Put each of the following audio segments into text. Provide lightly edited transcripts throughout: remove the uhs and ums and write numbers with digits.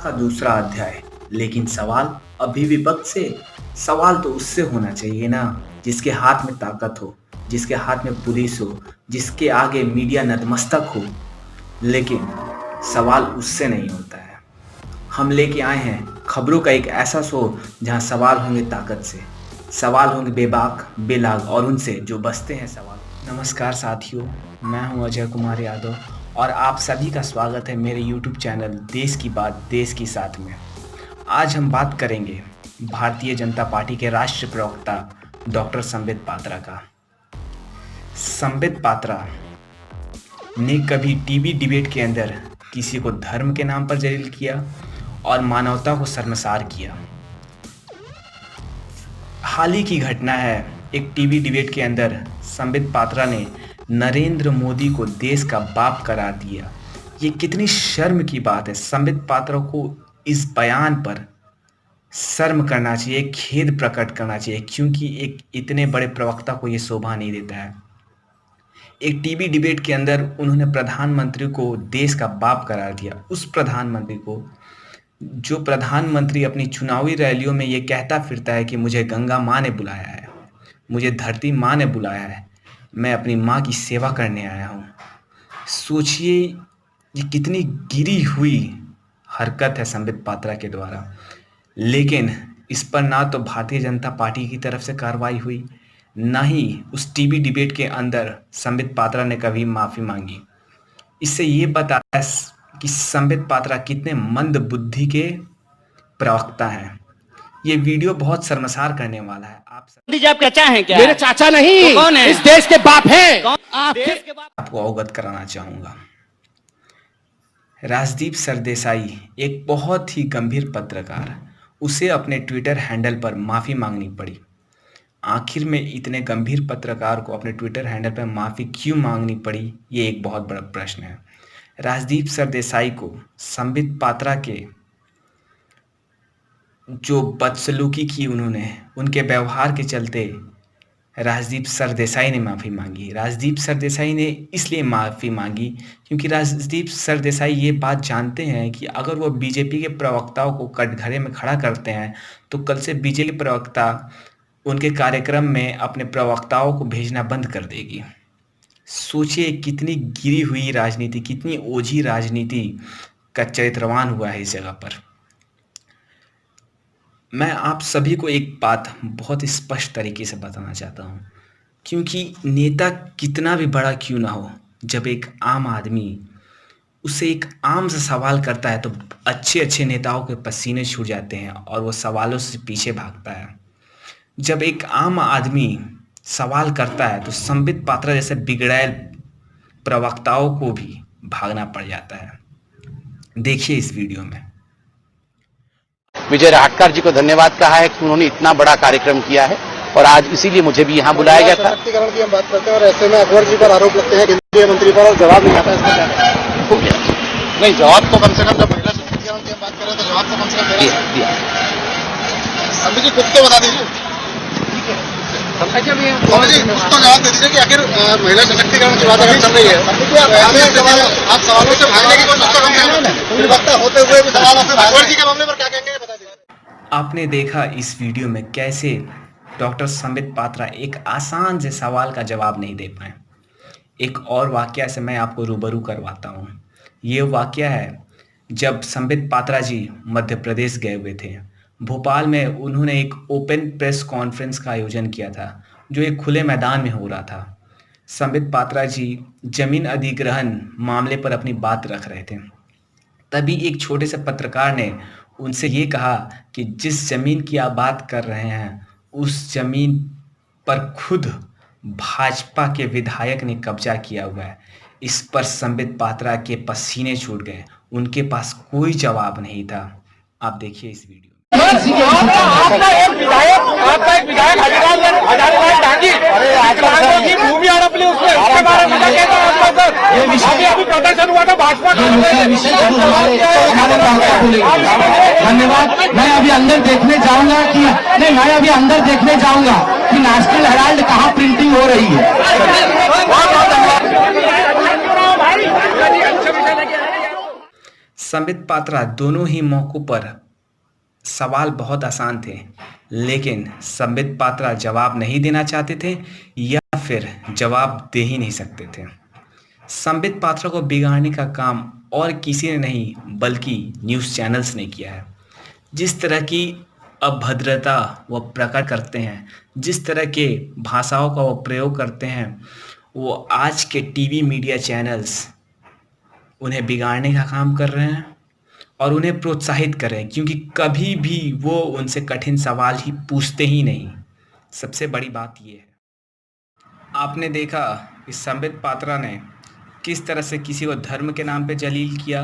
का दूसरा अध्याय। लेकिन सवाल अभी भी वक्त से। सवाल तो उससे होना चाहिए ना जिसके हाथ में ताकत हो, जिसके हाथ में पुलिस हो, जिसके आगे मीडिया नतमस्तक हो। लेकिन सवाल उससे नहीं होता है। हम लेके आए हैं खबरों का एक ऐसा शो जहां सवाल होंगे ताकत से, सवाल होंगे बेबाक बेलाग और उनसे जो बसते हैं सवाल। नमस्कार साथियों, मैं हूं अजय कुमार यादव और आप सभी का स्वागत है मेरे YouTube चैनल देश की बात देश की साथ में। आज हम बात करेंगे भारतीय जनता पार्टी के राष्ट्रीय प्रवक्ता डॉक्टर संबित पात्रा का। संबित पात्रा ने कभी टीवी डिबेट के अंदर किसी को धर्म के नाम पर जलील किया और मानवता को शर्मसार किया। हाल ही की घटना है, एक टीवी डिबेट के अंदर संबित पात्रा ने नरेंद्र मोदी को देश का बाप करार दिया। ये कितनी शर्म की बात है। संबित पात्रा को इस बयान पर शर्म करना चाहिए, खेद प्रकट करना चाहिए, क्योंकि एक इतने बड़े प्रवक्ता को ये शोभा नहीं देता है। एक टीवी डिबेट के अंदर उन्होंने प्रधानमंत्री को देश का बाप करार दिया। उस प्रधानमंत्री को जो प्रधानमंत्री अपनी चुनावी रैलियों में ये कहता फिरता है कि मुझे गंगा माँ ने बुलाया है, मुझे धरती माँ ने बुलाया है, मैं अपनी माँ की सेवा करने आया हूँ। सोचिए ये कितनी गिरी हुई हरकत है संबित पात्रा के द्वारा। लेकिन इस पर ना तो भारतीय जनता पार्टी की तरफ से कार्रवाई हुई, ना ही उस टीवी डिबेट के अंदर संबित पात्रा ने कभी माफ़ी मांगी। इससे ये बताता है कि संबित पात्रा कितने मंद बुद्धि के प्रवक्ता हैं। ये वीडियो बहुत शर्मसार करने वाला है। मोदी जी आपके चाचा हैं क्या? मेरे चाचा नहीं, तो कौन है? इस देश के बाप हैं। आपको अवगत कराना चाहूंगा। राजदीप सरदेसाई एक बहुत ही गंभीर पत्रकार, उसे अपने ट्विटर हैंडल पर माफ़ी मांगनी पड़ी। आखिर में इतने गंभीर पत्रकार को अपने ट्विटर हैंडल पर माफ़ी क्यों मांगनी पड़ी, ये एक बहुत बड़ा प्रश्न है। राजदीप सरदेसाई को संबित पात्रा के जो बदसलूकी की उन्होंने, उनके व्यवहार के चलते राजदीप सरदेसाई ने माफ़ी मांगी। राजदीप सरदेसाई ने इसलिए माफ़ी मांगी क्योंकि राजदीप सरदेसाई ये बात जानते हैं कि अगर वो बीजेपी के प्रवक्ताओं को कटघरे में खड़ा करते हैं तो कल से बीजेपी प्रवक्ता उनके कार्यक्रम में अपने प्रवक्ताओं को भेजना बंद कर देगी। सोचिए कितनी गिरी हुई राजनीति, कितनी ओझी राजनीति का चरित्रवान हुआ है इस जगह पर। मैं आप सभी को एक बात बहुत स्पष्ट तरीके से बताना चाहता हूँ, क्योंकि नेता कितना भी बड़ा क्यों ना हो, जब एक आम आदमी उससे एक आम सा सवाल करता है तो अच्छे अच्छे नेताओं के पसीने छूट जाते हैं और वो सवालों से पीछे भागता है। जब एक आम आदमी सवाल करता है तो संबित पात्रा जैसे बिगड़ैल प्रवक्ताओं को भी भागना पड़ जाता है। देखिए इस वीडियो में। विजय राहटकर जी को धन्यवाद कहा है कि उन्होंने इतना बड़ा कार्यक्रम किया है और आज इसीलिए मुझे भी यहाँ बुलाया गया था। सशक्तिकरण की हम बात करते हैं और ऐसे में अकबर जी पर आरोप लगते हैं केंद्रीय मंत्री पर और जवाब नहीं आता है, इसका क्या हो गया? नहीं, जवाब तो कम से कम, जब महिला सशक्तिकरण की हम बात कर रहे हैं तो जवाब तो कम से कम दिया। संबित जी खुद तो बता दीजिए, कुछ तो जवाब दे दीजिए कि आखिर महिला सशक्तिकरण की बात अगर चल रही है आप सवालों से भागने की कोशिश तो कम वक्ता होते हुए भी सवालों से अकबर जी के मामले पर क्या कहेंगे बता दीजिए। आपने देखा इस वीडियो में कैसे डॉक्टर संबित पात्रा एक आसान से सवाल का जवाब नहीं दे पाए। एक और वाकया से मैं आपको रूबरू करवाता हूँ। ये वाकया है जब संबित पात्रा जी मध्य प्रदेश गए हुए थे। भोपाल में उन्होंने एक ओपन प्रेस कॉन्फ्रेंस का आयोजन किया था जो एक खुले मैदान में हो रहा था। संबित पात्रा जी जमीन अधिग्रहण मामले पर अपनी बात रख रहे थे। तभी एक छोटे से पत्रकार ने उनसे ये कहा कि जिस जमीन की आप बात कर रहे हैं उस जमीन पर खुद भाजपा के विधायक ने कब्जा किया हुआ है। इस पर संबित पात्रा के पसीने छूट गए, उनके पास कोई जवाब नहीं था। आप देखिए इस वीडियो। आपका एक विधायक हजारीलाल डांगी की भूमि हड़प ली, उसके बारे में क्या कहना है आपका सर? अभी प्रदर्शन हुआ था भाजपा का। धन्यवाद। मैं अभी अंदर देखने जाऊंगा कि नहीं, मैं अभी अंदर देखने जाऊंगा कि नेशनल हेराल्ड कहाँ प्रिंटिंग हो रही है। संबित पात्रा दोनों ही मौक़ों पर सवाल बहुत आसान थे, लेकिन संबित पात्रा जवाब नहीं देना चाहते थे या फिर जवाब दे ही नहीं सकते थे। संबित पात्रा को बिगाड़ने का काम और किसी ने नहीं बल्कि न्यूज़ चैनल्स ने किया है। जिस तरह की अभद्रता वो प्रकट करते हैं, जिस तरह के भाषाओं का वो प्रयोग करते हैं, वो आज के टीवी मीडिया चैनल्स उन्हें बिगाड़ने का काम कर रहे हैं और उन्हें प्रोत्साहित कर रहे हैं, क्योंकि कभी भी वो उनसे कठिन सवाल ही पूछते ही नहीं। सबसे बड़ी बात ये है, आपने देखा कि संबित पात्रा ने किस तरह से किसी को धर्म के नाम पे जलील किया,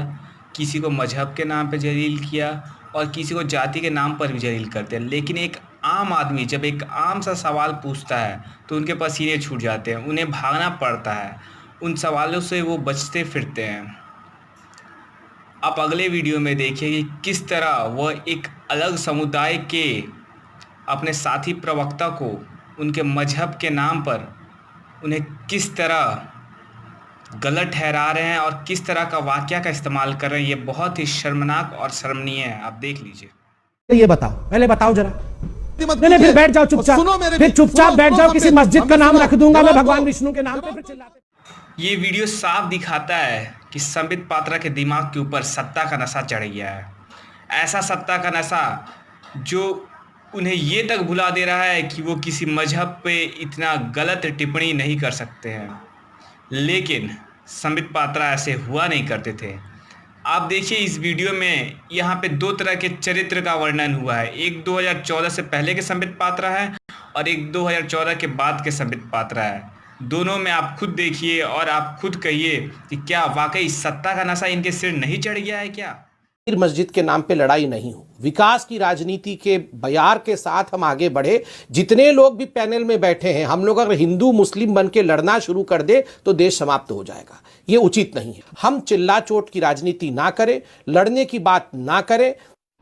किसी को मजहब के नाम पे जलील किया और किसी को जाति के नाम पर भी जलील करते हैं। लेकिन एक आम आदमी जब एक आम सा सवाल पूछता है तो उनके पसीने छूट जाते हैं, उन्हें भागना पड़ता है, उन सवालों से वो बचते फिरते हैं। आप अगले वीडियो में देखिए कि किस तरह वह एक अलग समुदाय के अपने साथी प्रवक्ता को उनके मजहब के नाम पर उन्हें किस तरह गलत ठहरा रहे हैं और किस तरह का वाकया का इस्तेमाल कर रहे हैं। ये बहुत ही शर्मनाक और शर्मनीय है, आप देख लीजिए। ये बताओ, पहले बताओ जरा। नहीं फिर बैठ जाओ चुपचाप, फिर चुपचाप बैठ जाओ, किसी मस्जिद का नाम रख दूंगा मैं भगवान विष्णु के नाम पे, फिर चिल्लाते। ये वीडियो साफ दिखाता है कि संबित पात्रा के दिमाग के ऊपर सत्ता का नशा चढ़ गया है। ऐसा सत्ता का नशा जो उन्हें ये तक भुला दे रहा है कि वो किसी मजहब पे इतना गलत टिप्पणी नहीं कर सकते हैं। लेकिन संबित पात्रा ऐसे हुआ नहीं करते थे। आप देखिए इस वीडियो में यहाँ पे दो तरह के चरित्र का वर्णन हुआ है। एक 2014 से पहले के संबित पात्रा है और एक 2014 के बाद के संबित पात्रा है। दोनों में आप खुद देखिए और आप खुद कहिए कि क्या वाकई सत्ता का नशा इनके सिर नहीं चढ़ गया है क्या? मस्जिद के नाम पे लड़ाई नहीं हो, विकास की राजनीति के बयार के साथ हम आगे बढ़े। जितने लोग भी पैनल में बैठे हैं, हम लोग अगर हिंदू मुस्लिम बन के लड़ना शुरू कर दे तो देश समाप्त हो जाएगा। ये उचित नहीं है। हम चिल्ला चोट की राजनीति ना करें, लड़ने की बात ना करें।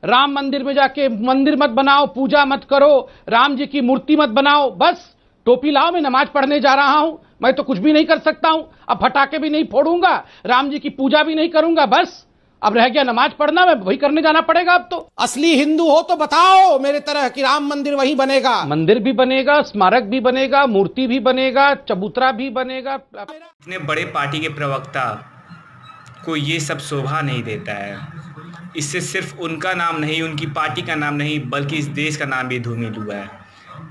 राम मंदिर में जाके मंदिर मत बनाओ, पूजा मत करो, राम जी की मूर्ति मत बनाओ, बस टोपी लाओ, मैं नमाज पढ़ने जा रहा हूं, मैं तो कुछ भी नहीं कर सकता हूं, अब फटाके भी नहीं फोड़ूंगा, राम जी की पूजा भी नहीं करूंगा, बस अब रह गया नमाज पढ़ना, मैं वही करने जाना पड़ेगा अब तो। असली हिंदू हो तो बताओ मेरे तरह कि राम मंदिर वहीं बनेगा। मंदिर भी बनेगा, स्मारक भी बनेगा, मूर्ति भी बनेगा, चबूतरा भी बनेगा। इतने बड़े पार्टी के प्रवक्ता को ये सब शोभा नहीं देता है। इससे सिर्फ उनका नाम नहीं, उनकी पार्टी का नाम नहीं, बल्कि इस देश का नाम भी धूमिल हुआ है।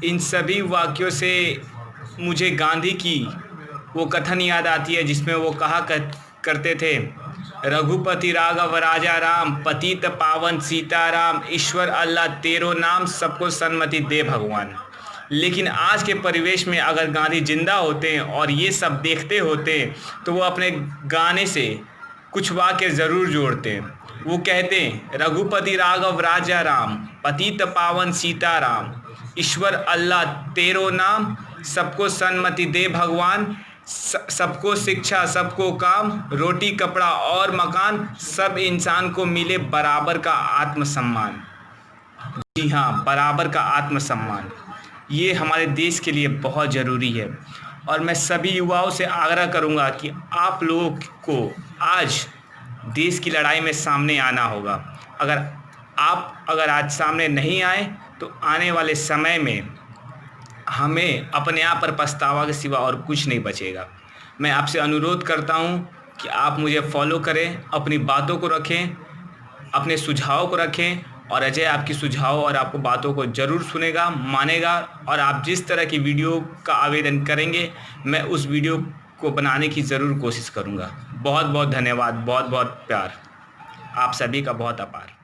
इन सभी वाक्यों से मुझे गांधी की वो कथन याद आती है जिसमें वो कहा करते थे, रघुपति राघव राजा राम, पतित पावन सीताराम, ईश्वर अल्लाह तेरो नाम, सबको सन्मति दे भगवान। लेकिन आज के परिवेश में अगर गांधी जिंदा होते और ये सब देखते होते तो वो अपने गाने से कुछ वाक्य ज़रूर जोड़ते। वो कहते, रघुपति राघव राजा राम, पतित पावन सीताराम, ईश्वर अल्लाह तेरो नाम, सबको सन्मति दे भगवान, सबको शिक्षा, सबको काम, रोटी कपड़ा और मकान, सब इंसान को मिले बराबर का आत्मसम्मान। जी हाँ, बराबर का आत्मसम्मान, ये हमारे देश के लिए बहुत ज़रूरी है। और मैं सभी युवाओं से आग्रह करूँगा कि आप लोगों को आज देश की लड़ाई में सामने आना होगा। अगर आज सामने नहीं आए तो आने वाले समय में हमें अपने आप पर पछतावा के सिवा और कुछ नहीं बचेगा। मैं आपसे अनुरोध करता हूं कि आप मुझे फॉलो करें, अपनी बातों को रखें, अपने सुझाव को रखें और अजय आपकी सुझाव और आपको बातों को ज़रूर सुनेगा, मानेगा। और आप जिस तरह की वीडियो का आवेदन करेंगे मैं उस वीडियो को बनाने की ज़रूर कोशिश करूँगा। बहुत बहुत धन्यवाद, बहुत बहुत प्यार, आप सभी का बहुत आभार।